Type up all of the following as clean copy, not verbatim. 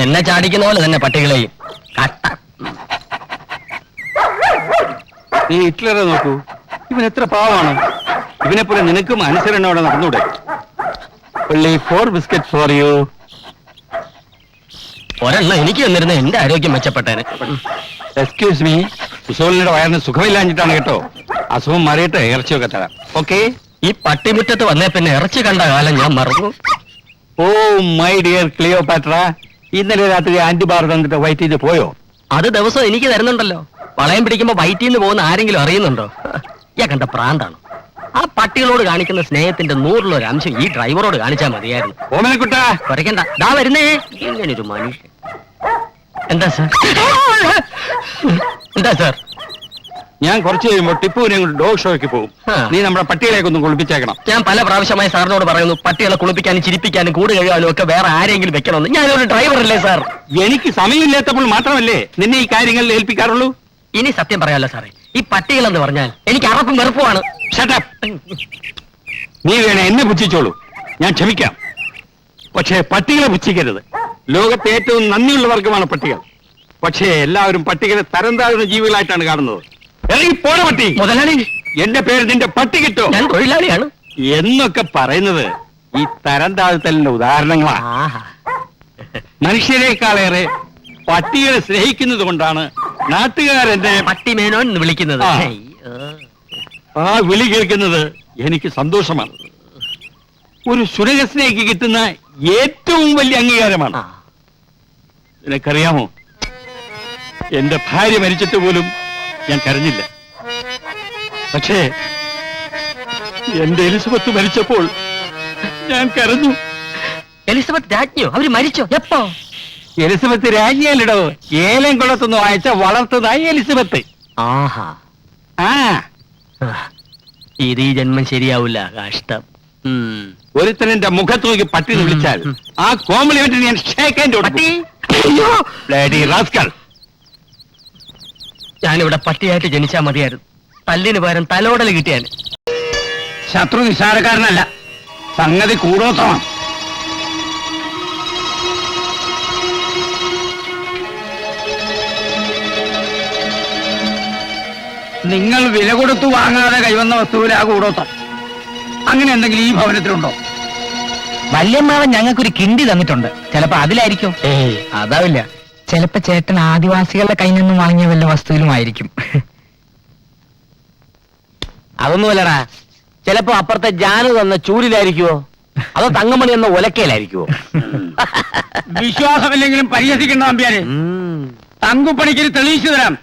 എന്നെ ചാടിക്കുന്ന പോലെ തന്നെ പട്ടികളെയും. നീ ഹിറ്റ്ലറെ നോക്കൂ, ഇവൻ എത്ര പാവാണ്. ഇവനെ പോലെ നിനക്കും അനുസരണയോടെ നടന്നൂടെ? only 4 biscuits for you. ഒരെണ്ണം എനിക്ക് വന്നിരുന്ന എന്റെ ആരോഗ്യം മെച്ചപ്പെട്ടേനെ. എക്സ്ക്യൂസ് മീ, സുസോലിന്റെ വയറിന് സുഖമില്ലാഞ്ഞിട്ടാണ് കേട്ടോ. അസുഖം മാറിയിട്ട് ഇറച്ചിയൊക്കെ തരാം. ഓക്കെ? ഈ പട്ടിമുറ്റത്ത് വന്നേ പിന്നെ ഇറച്ചി കണ്ട കാലം ഞാൻ മറന്നു. ഓ മൈ ഡിയർ ക്ലിയോപാട്ര, ഇന്നലെ രാത്രി ആന്റിബാർ തന്നിട്ട് വൈറ്റ് ചെയ്ത് പോയോ? അത് ദിവസം എനിക്ക് തരുന്നുണ്ടല്ലോ. വളയം പിടിക്കുമ്പോ വയറ്റിൽ നിന്ന് പോകുന്ന ആരെങ്കിലും അറിയുന്നുണ്ടോ? ഞാൻ കണ്ട പ്രാന്താണ്. ആ പട്ടികളോട് കാണിക്കുന്ന സ്നേഹത്തിന്റെ 100 അംശം ഈ ഡ്രൈവറോട് കാണിച്ചാൽ മതിയായിരുന്നു. ഓമനക്കുട്ടാ കുറയ്ക്കണ്ട, ദാ വരുന്നേ. ഇങ്ങനൊരു മനുഷ്യൻ. എന്താ സാർ? എന്താ സാർ? ഞാൻ കുറച്ച് കഴിയുമ്പോൾ ടിപ്പുവിനെ കൊണ്ട് ഡോഗ് ഷോയ്ക്ക് പോകും. നീ നമ്മുടെ പട്ടികളെയൊക്കെ കുളിപ്പിച്ചേക്കണം. ഞാൻ പല പ്രാവശ്യമായി സാറിനോട് പറയുന്നു, പട്ടികളെ കുളിപ്പിക്കാനും ചിരിപ്പിക്കാനും കൂട് കഴുകാനും ഒക്കെ വേറെ ആരെങ്കിലും വെക്കണമെന്ന്. ഞാനൊരു ഡ്രൈവറല്ലേ സാർ? എനിക്ക് സമയമില്ലാത്തപ്പോൾ മാത്രമല്ലേ നിന്നെ ഈ കാര്യങ്ങളിൽ ഏൽപ്പിക്കാറുള്ളൂ. ഇനി സത്യം പറയാമല്ലോ സാറേ, ഈ പട്ടികൾ എന്ന് പറഞ്ഞാൽ എനിക്ക് അറപ്പും വെറുപ്പുമാണ്. നീ വേണേ എന്നെ പുച്ഛിച്ചോളൂ, ഞാൻ ക്ഷമിക്കാം. പക്ഷേ പട്ടികളെ പുച്ഛിക്കരുത്. ലോകത്തെ ഏറ്റവും നന്ദിയുള്ള വർഗമാണ് പട്ടികൾ. പക്ഷേ എല്ലാവരും പട്ടികളെ തരം താഴ്ന്ന ജീവികളായിട്ടാണ് കാണുന്നത്. പോണ പട്ടി മുതലാളി, എന്റെ പേര് നിന്റെ പട്ടി കിട്ടോ? ഞാൻ തൊഴിലാളിയാണ് എന്നൊക്കെ പറയുന്നത് ഈ തരം താഴ്ത്തലിന്റെ ഉദാഹരണങ്ങളാണ്. മനുഷ്യരെക്കാളേറെ പട്ടികളെ സ്നേഹിക്കുന്നത് കൊണ്ടാണ് നാട്ടുകാരെന്നെ പട്ടിമേനോൻ എന്ന് വിളിക്കുന്നത്. ആ വിളി കേൾക്കുന്നത് എനിക്ക് സന്തോഷമാണ്. ഒരു സുരകസ്നേഹിക്ക് കിട്ടുന്ന ഏറ്റവും വലിയ അംഗീകാരമാണ്. നിനക്കറിയാമോ, എന്റെ ഭാര്യ മരിച്ചിട്ട് പോലും ഞാൻ കരഞ്ഞില്ല. പക്ഷേ എന്റെ എലിസബത്ത് മരിച്ചപ്പോൾ ഞാൻ കരഞ്ഞു. എലിസബത്ത് രാജ്ഞിയോ? അവര് മരിച്ചോ? എപ്പോ? എലിസബത്ത് രാജ്ഞിയല്ലടോ, ഏലം കുളത്തൊന്ന് വായിച്ച വളർത്തതായി എലിസബത്ത്. ആഹാ. ഇത് ഈ ജന്മം ശരിയാവില്ല. കഷ്ടം. ഒരുത്തനെന്റെ മുഖത്ത് നോക്കി പട്ടി വിളിച്ചാൽ ആ കോംപ്ലിമെന്റ് ഞാൻ ഞാനിവിടെ പട്ടിയായിട്ട് ജനിച്ചാ മതിയായിരുന്നു. തല്ലിന് പകരം തലോടൽ കിട്ടിയാൽ. ശത്രു നിസ്സാരക്കാരനല്ല, സംഗതി കൂടോത്രമാണ്. നിങ്ങൾ വില കൊടുത്തു വാങ്ങാതെ കൈവന്ന വസ്തുവിൽ ആ കൂടോത്രം. അങ്ങനെ എന്തെങ്കിലും ഈ ഭവനത്തിലുണ്ടോ? വല്യമ്മാവൻ ഞങ്ങൾക്കൊരു കിണ്ടി തന്നിട്ടുണ്ട്. ചിലപ്പോ അതിലായിരിക്കും. അതാവില്ല. ചിലപ്പോ ചേട്ടൻ ആദിവാസികളുടെ കയ്യിൽ നിന്നും വാങ്ങിയ വല്ല വസ്തുവിലുമായിരിക്കും. അതൊന്നുമല്ലടാ, ചിലപ്പോ അപ്പുറത്തെ ജാനു തന്ന ചൂരിലായിരിക്കുവോ, അതോ തങ്കമണി എന്ന ഒലക്കയിലായിരിക്കുവോ? വിശ്വാസമില്ലെങ്കിലും പരിഹസിക്കണ്ട നമ്പ്യാരെ. തങ്കുപ്പണിക്ക് തെളിയിച്ചു തരാം.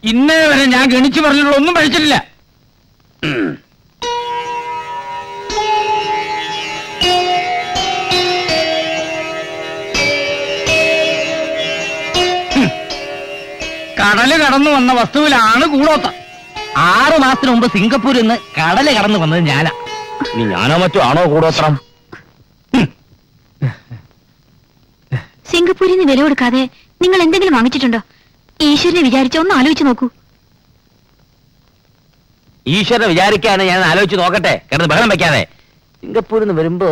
ഇന്നേ വരെ ഞാൻ ഗണിച്ചു പറഞ്ഞിട്ടുള്ള ഒന്നും പഠിച്ചിട്ടില്ല. കടല് കടന്നു വന്ന വസ്തുവിലാണ് കൂടോത്ത. 6 മാസത്തിന് മുമ്പ് സിംഗപ്പൂരിൽ നിന്ന് കടല് കടന്നു വന്നത് ഞാനാ. നീ ഞാനോ മറ്റോ ആണോ കൂടോത്രം? സിംഗപ്പൂരിൽ നിന്ന് വില കൊടുക്കാതെ നിങ്ങൾ എന്തെങ്കിലും വാങ്ങിച്ചിട്ടുണ്ടോ? ഈശ്വരനെ വിചാരിച്ച ഒന്ന് ആലോചിച്ച് നോക്കൂ. ഈശ്വരനെ വിചാരിക്കാണ് ഞാൻ ആലോചിച്ച് നോക്കട്ടെ, കിടന്ന് ബഹളം വെക്കാതെ. സിംഗപ്പൂരിൽ നിന്ന് വരുമ്പോ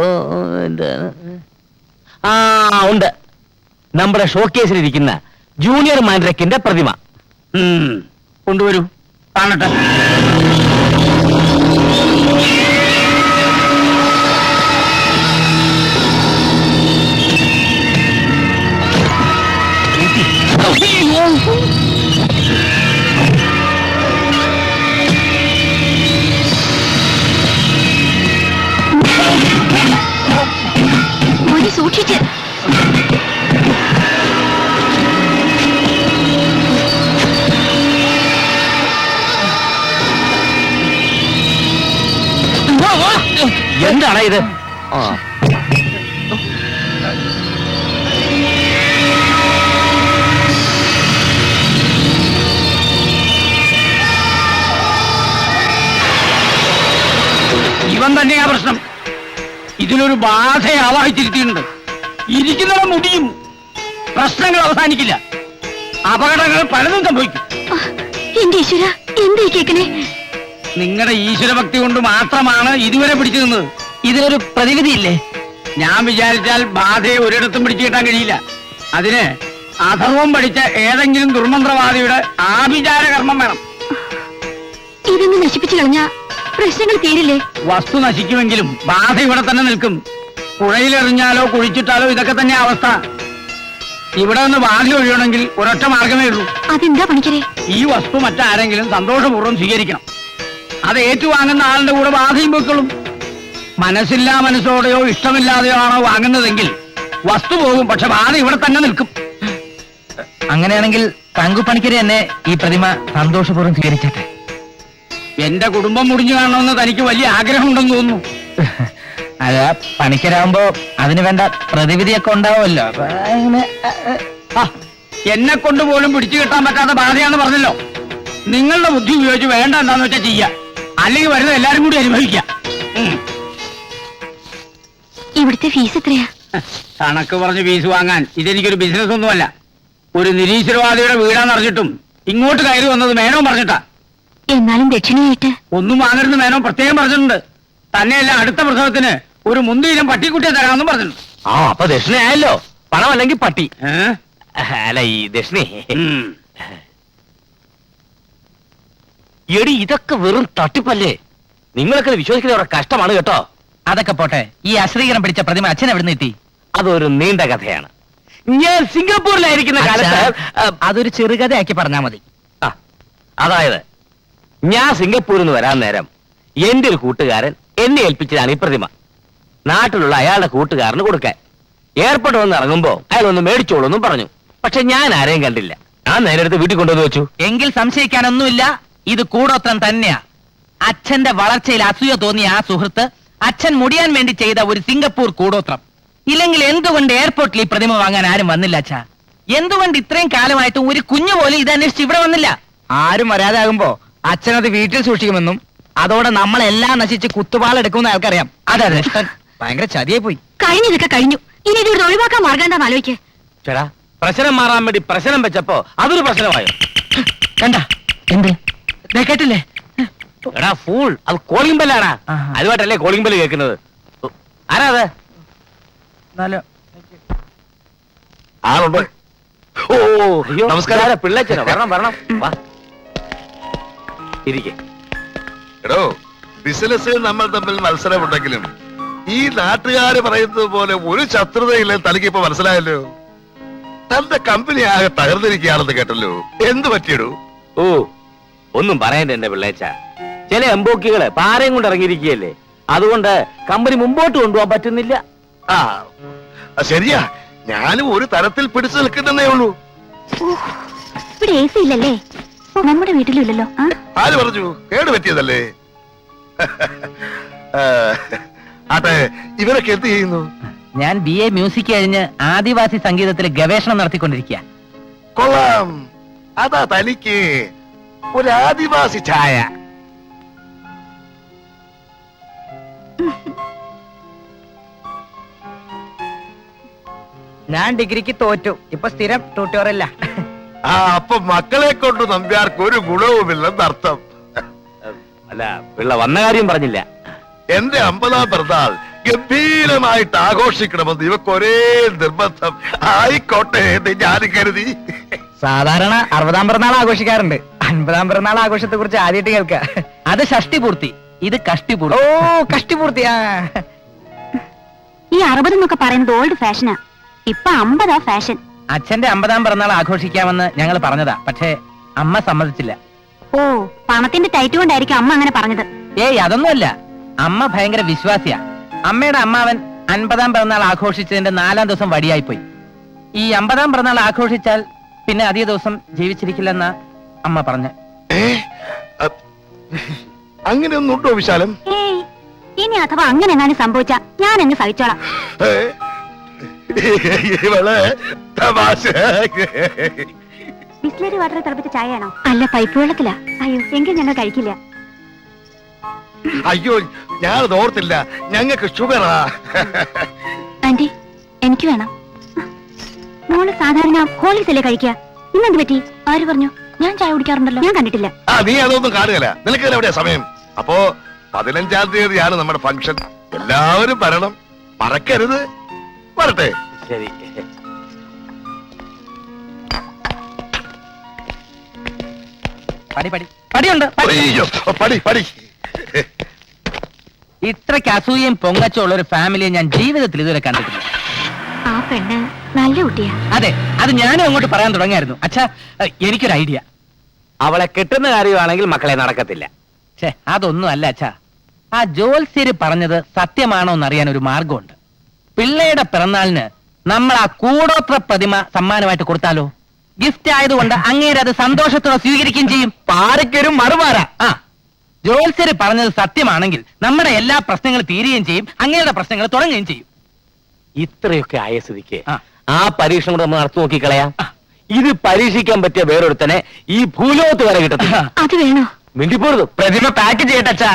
ഉണ്ട്, നമ്മുടെ ഷോക്കേസിലിരിക്കുന്ന ജൂനിയർ മാൻഡ്രക്കിന്റെ പ്രതിമ. കൊണ്ടുവരൂ, കാണട്ടെ. സൂക്ഷിച്ച്. എന്താണ് ഇത്? ഇവൻ തന്നെയാ പ്രശ്നം. ഇതിലൊരു ബാധയെ ആവാഹിച്ചിരുത്തിയിട്ടുണ്ട്. ഇരിക്കുന്നവ മുടിയും. പ്രശ്നങ്ങൾ അവസാനിക്കില്ല. അപകടങ്ങൾ പലതും സംഭവിക്കും. എന്റെ ഈശ്വര, എന്താ കേക്കണേ? നിങ്ങളുടെ ഈശ്വരഭക്തി കൊണ്ട് മാത്രമാണ് ഇതുവരെ പിടിച്ചു നിന്നത്. ഇതിനൊരു പ്രതിവിധിയില്ലേ? ഞാൻ വിചാരിച്ചാൽ ബാധയെ ഒരിടത്തും പിടിച്ചു കിട്ടാൻ കഴിയില്ല. അതിന് അധർവം പഠിച്ച ഏതെങ്കിലും ദുർമന്ത്രവാദിയുടെ ആഭിചാര കർമ്മം വേണം. ഇതൊന്ന് നശിപ്പിച്ചു കളഞ്ഞ പ്രശ്നങ്ങൾ തീരില്ലേ? വസ്തു നശിക്കുമെങ്കിലും ബാധ ഇവിടെ തന്നെ നിൽക്കും. പുഴയിലെറിഞ്ഞാലോ കുഴിച്ചിട്ടാലോ ഇതൊക്കെ തന്നെ അവസ്ഥ. ഇവിടെ നിന്ന് ബാധ ഒഴിയണമെങ്കിൽ ഒരൊറ്റ മാർഗമേ ഉള്ളൂ. അതെന്താ പണിക്കരെ? ഈ വസ്തു മറ്റാരെങ്കിലും സന്തോഷപൂർവ്വം സ്വീകരിക്കണം. അത് ഏറ്റുവാങ്ങുന്ന ആളുടെ കൂടെ ബാധയും പോയിക്കൊള്ളും. മനസ്സില്ലാ മനസ്സോടെയോ ഇഷ്ടമില്ലാതെയോ ആണോ വാങ്ങുന്നതെങ്കിൽ വസ്തു പോകും, പക്ഷെ ബാധ ഇവിടെ തന്നെ നിൽക്കും. അങ്ങനെയാണെങ്കിൽ തങ്കുപണിക്കര് തന്നെ ഈ പ്രതിമ സന്തോഷപൂർവ്വം സ്വീകരിച്ചേട്ടെ. എന്റെ കുടുംബം മുടിഞ്ഞു കാണണമെന്ന് തനിക്ക് വലിയ ആഗ്രഹമുണ്ടെന്ന് തോന്നുന്നു. അത് പണിക്കരാകുമ്പോ അതിന് വേണ്ട പ്രതിവിധിയൊക്കെ ഉണ്ടാവുമല്ലോ. അപ്പൊ അങ്ങനെ എന്നെ കൊണ്ട് പോലും പിടിച്ചു കിട്ടാൻ പറ്റാത്ത ബാധയാന്ന് പറഞ്ഞല്ലോ. നിങ്ങളുടെ ബുദ്ധി ഉപയോഗിച്ച് വേണ്ട എന്താന്ന് വെച്ചാൽ ചെയ്യാം, അല്ലെങ്കിൽ വരുന്നത് എല്ലാരും കൂടി അനുഭവിക്കാം. ഇവിടുത്തെ ഫീസ് എത്രയാ? കണക്ക് പറഞ്ഞ് ഫീസ് വാങ്ങാൻ ഇതെനിക്കൊരു ബിസിനസ് ഒന്നുമല്ല. ഒരു നിരീശ്വരവാദിയുടെ വീടാന്ന് അറിഞ്ഞിട്ടും ഇങ്ങോട്ട് കയറി വന്നത് മേനോൻ പറഞ്ഞിട്ടാ. എന്നാലും ദക്ഷിണയായിട്ട് ഒന്നും വാങ്ങരുത് മേനോൻ പ്രത്യേകം പറഞ്ഞിട്ടുണ്ട്. തന്നെയല്ല അടുത്ത പ്രസവത്തിന് ഒരു മുന്തിയിലും പട്ടിക്കുട്ടിയെ തരാമെന്നും പറഞ്ഞിട്ടുണ്ട്. ആ അപ്പൊ ദക്ഷിണയായല്ലോ. പണം അല്ലെങ്കിൽ പട്ടി. അല്ല ഈ ദക്ഷിണ എടി ഇതൊക്കെ വെറും തട്ടിപ്പല്ലേ. നിങ്ങളൊക്കെ വിശ്വസിക്കുന്ന അവരുടെ കഷ്ടമാണ് കേട്ടോ. അതൊക്കെ പോട്ടെ, ഈ അശ്രീകരം പിടിച്ച പ്രതിമ അച്ഛൻ എവിടുന്ന് കിട്ടി? അതൊരു നീണ്ട കഥയാണ്. ഞാൻ സിംഗപ്പൂരിലായിരിക്കുന്ന കാലത്ത് അതൊരു ചെറുകഥയാക്കി പറഞ്ഞാ മതി. ആ, അതായത് ഞാൻ സിംഗപ്പൂരിൽ നിന്ന് വരാൻ നേരം എന്റെ ഒരു കൂട്ടുകാരൻ എന്നെ ഏൽപ്പിച്ചതാണ് ഈ പ്രതിമ. നാട്ടിലുള്ള അയാളുടെ കൂട്ടുകാരന് കൊടുക്കാൻ. എയർപോർട്ട് വന്ന് ഇറങ്ങുമ്പോ അയാൾ ഒന്ന് മേടിച്ചോളൂന്നും പറഞ്ഞു. പക്ഷെ ഞാൻ ആരെയും കണ്ടില്ല. ഞാൻ നേരെ എടുത്ത് വീട്ടിൽ കൊണ്ടുവന്ന് വെച്ചു. എങ്കിൽ സംശയിക്കാനൊന്നുമില്ല, ഇത് കൂടോത്രം തന്നെയാ. അച്ഛന്റെ വളർച്ചയിൽ അസൂയ തോന്നിയ ആ സുഹൃത്ത് അച്ഛൻ മുടിയാൻ വേണ്ടി ചെയ്ത ഒരു സിംഗപ്പൂർ കൂടോത്രം. ഇല്ലെങ്കിൽ എന്തുകൊണ്ട് എയർപോർട്ടിൽ ഈ പ്രതിമ വാങ്ങാൻ ആരും വന്നില്ല അച്ഛാ? എന്തുകൊണ്ട് ഇത്രയും കാലമായിട്ട് ഒരു കുഞ്ഞു പോലും ഇത് അന്വേഷിച്ച് ഇവിടെ വന്നില്ല? ആരും വരാതാകുമ്പോ അച്ഛനത് വീട്ടിൽ സൂക്ഷിക്കുമെന്നും അതോടെ നമ്മളെല്ലാം നശിച്ച് കുത്തുപാളെടുക്കുമെന്ന് അയാൾക്കറിയാം. അതെ അതെ, ഭയങ്കര ചതിയെ പോയി. കഴിഞ്ഞതൊക്കെ കഴിഞ്ഞു. ഇനി ഇത് ഒഴിവാക്കാൻ മാർഗം എന്താന്ന് ആലോചിക്ക്. ചേടാ, പ്രശ്നം മാറാൻ വേണ്ടി പ്രശ്നം വെച്ചപ്പോ അതൊരു പ്രശ്നമായോ? കണ്ട എന്ത് കേട്ടില്ലേ? എടാ ഫൂൾ, അത് കോളിംഗ് ബെല്ലാടാ. ആഹാ. അതുമായിട്ടല്ലേ കോളിംഗ് ബെല്ല് കേൾക്കുന്നത്. ആരാ അത്? ആളുണ്ട്. ഓ അയ്യോ, നമസ്കാരം. ഇതാരാ? പിള്ളേച്ചനോ? വരണം വരണം, വാ ഇരിക്കെ. എടോ, ബിസിനസ്സിൽ നമ്മൾ തമ്മിൽ മത്സരമുണ്ടെങ്കിലും ഈ നാട്ടുകാര് പറയുന്നത് പോലെ ഒരു ശത്രുതയില്ല. തനിക്ക് ഇപ്പൊ മനസ്സിലായല്ലോ. തന്റെ കമ്പനി ആകെ തകർന്നിരിക്കുകയാണെന്ന് കേട്ടല്ലോ. എന്ത് പറ്റിയിടൂ? ഓ ഒന്നും പറയണ്ട എന്റെ പിള്ളേച്ച. ചില എംബോക്കികള് പാരയും കൊണ്ട് ഇറങ്ങിയിരിക്കുകയല്ലേ. അതുകൊണ്ട് കമ്പനി മുമ്പോട്ട് കൊണ്ടുപോകാൻ പറ്റുന്നില്ല. ആ ശരിയാ, ഞാനും ഒരു തരത്തിൽ പിടിച്ചു നിൽക്കുന്നേ ഉള്ളൂ. ഇവിടെ AC ഇല്ലല്ലേ? നമ്മുടെ വീട്ടിലില്ലല്ലോ. ആര് പറഞ്ഞു? കേട് പറ്റിയതല്ലേ. അതെ, ഇവരൊക്കെ എന്ത് ചെയ്യുന്നു? ഞാൻ BA മ്യൂസിക് കഴിഞ്ഞ് ആദിവാസി സംഗീതത്തിൽ ഗവേഷണം നടത്തിക്കൊണ്ടിരിക്കുക. കൊള്ളാം. അതാ തനിക്ക് ഒരു ആദിവാസി ഛായ. ഞാൻ ഡിഗ്രിക്ക് തോറ്റു. ഇപ്പൊ സ്ഥിരം ട്യൂട്ടോറിയല്ല. ആ അപ്പൊ മക്കളെ കൊണ്ട് നമ്പ്യാർക്ക് ഒരു ഗുണവുമില്ലെന്നർത്ഥം. അല്ല, പിള്ള വന്ന കാര്യം പറഞ്ഞില്ല. എന്റെ 50ാം പിറന്നാൾ ഗംഭീരമായിട്ട് ആഘോഷിക്കണമെന്ന് ഇവക്കൊരേ നിർബന്ധം. ആയിക്കോട്ടെ എന്ന് ഞാൻ കരുതി. സാധാരണ 60ാം പിറന്നാൾ ആഘോഷിക്കാറുണ്ട്. 50ാം പിറന്നാൾ ആഘോഷത്തെ കുറിച്ച് ആദ്യമായിട്ട് കേൾക്ക. അത് ഷഷ്ടി പൂർത്തി, ഇത് കഷ്ടി പൂർത്തി. ഓ കഷ്ടി പൂർത്തി. ഈ 60 എന്നൊക്കെ പറയുന്നത് ഓൾഡ് ഫാഷനാ. ഇപ്പൊ 50 ഫാഷൻ. അച്ഛന്റെ 50ാം പിറന്നാൾ ആഘോഷിക്കാമെന്ന് ഞങ്ങൾ പറഞ്ഞതാ, പക്ഷേ അമ്മ സമ്മതിച്ചില്ല. ഓ, പണത്തിന്റെ ടൈറ്റ് കൊണ്ടായിരിക്കും അമ്മ അങ്ങനെ പറഞ്ഞത്. ഏയ് അതൊന്നുമല്ല, അമ്മ ഭയങ്കര വിശ്വാസിയാ. അമ്മയുടെ അമ്മാവൻ 50ാം പിറന്നാൾ ആഘോഷിച്ചതിന്റെ 4ാം ദിവസം വടിയായിപ്പോയി. ഈ 50ാം പിറന്നാൾ ആഘോഷിച്ചാൽ പിന്നെ അധിക ദിവസം ജീവിച്ചിരിക്കില്ലെന്നാ അമ്മ പറഞ്ഞ. അങ്ങനെയൊന്നുണ്ടോ വിശാലം? ഏയ്, ഇനി അഥവാ അങ്ങനെ എങ്ങാനും സംഭവിച്ചാ ഞാൻ എന്നെ സഹിച്ചോളാം. ഇവള് തമാശ. ബിസ്ലറി വാട്ടർ തിളപ്പിച്ച ചായയാണോ? അല്ല, പൈപ്പ് വെള്ളത്തിലാ. അയ്യോ, എങ്കിൽ ഞങ്ങൾ കഴിക്കില്ല. അയ്യോ, ഞാനത് ഓർത്തില്ല. ഞങ്ങൾക്ക് ഷുഗറാ. ആന്റി, എനിക്ക് വേണം. മോള് സാധാരണ ഹോളിക്സ് കഴിക്കുക. ഇന്നെന്ത് പറ്റി? ആര് പറഞ്ഞു? ഞാൻ ചായ കുടിക്കാറുണ്ടല്ലോ. ഞാൻ കണ്ടിട്ടില്ല. നീ അതൊന്നും കാണുകയില്ല. നിനക്ക് എവിടെയാ സമയം? അപ്പോ 15-ാം തീയതിയാണ് നമ്മുടെ ഫംഗ്ഷൻ. എല്ലാവരും വരണം, മറക്കരുത്. വരട്ടെ. ശരി. പടി പടി പടിയുണ്ട് പടി. അയ്യോ, പടി പടി. ഇത്രയ്ക്ക് അസൂയയും പൊങ്ങച്ചുള്ള ഒരു ഫാമിലിയെ ഞാൻ ജീവിതത്തിൽ ഇതുവരെ കണ്ടിട്ടില്ല. ആ പെണ്ണ് നല്ല കുട്ടിയാ. അതെ, അത് ഞാനും അങ്ങോട്ട് പറയാൻ തുടങ്ങിയായിരുന്നു. അച്ഛാ, എനിക്കൊരു ഐഡിയ. അവളെ കിട്ടുന്ന കാര്യമാണെങ്കിൽ മക്കളെ നടക്കത്തില്ല. ഛേ, അതൊന്നും അല്ല അച്ഛാ. ആ ജോത്സ്യര് പറഞ്ഞത് സത്യമാണോ എന്നറിയാൻ ഒരു മാർഗമുണ്ട്. പിള്ളയുടെ പിറന്നാളിന് നമ്മൾ ആ കൂടോത്ര പ്രതിമ സമ്മാനമായിട്ട് കൊടുത്താലോ? ഗിഫ്റ്റ് ആയതുകൊണ്ട് അങ്ങേര് അത് സന്തോഷത്തോടെ സ്വീകരിക്കുകയും ചെയ്യും. പാരയ്ക്കൊരു മറുപാര. ആ, ജോത്സ്യര് പറഞ്ഞത് സത്യമാണെങ്കിൽ നമ്മുടെ എല്ലാ പ്രശ്നങ്ങളും തീരുകയും ചെയ്യും, അങ്ങയുടെ പ്രശ്നങ്ങൾ തുടങ്ങുകയും ചെയ്യും. ഇത്രയൊക്കെ ആയ സ്ഥിതിക്ക് ആ. ആ പരീക്ഷണം കൂടെ നമ്മൾ നടത്തി നോക്കിക്കളയാം. ഇത് പരീക്ഷിക്കാൻ പറ്റിയ വേറൊരുത്തനെ ഈ ഭൂലോകത്ത് വരെ കിട്ടത്തില്ല. അത് വേണോ? മിണ്ടിപ്പോരുത്. പ്രതിമ പാക്ക് ചെയ്യട്ടെ അച്ഛാ.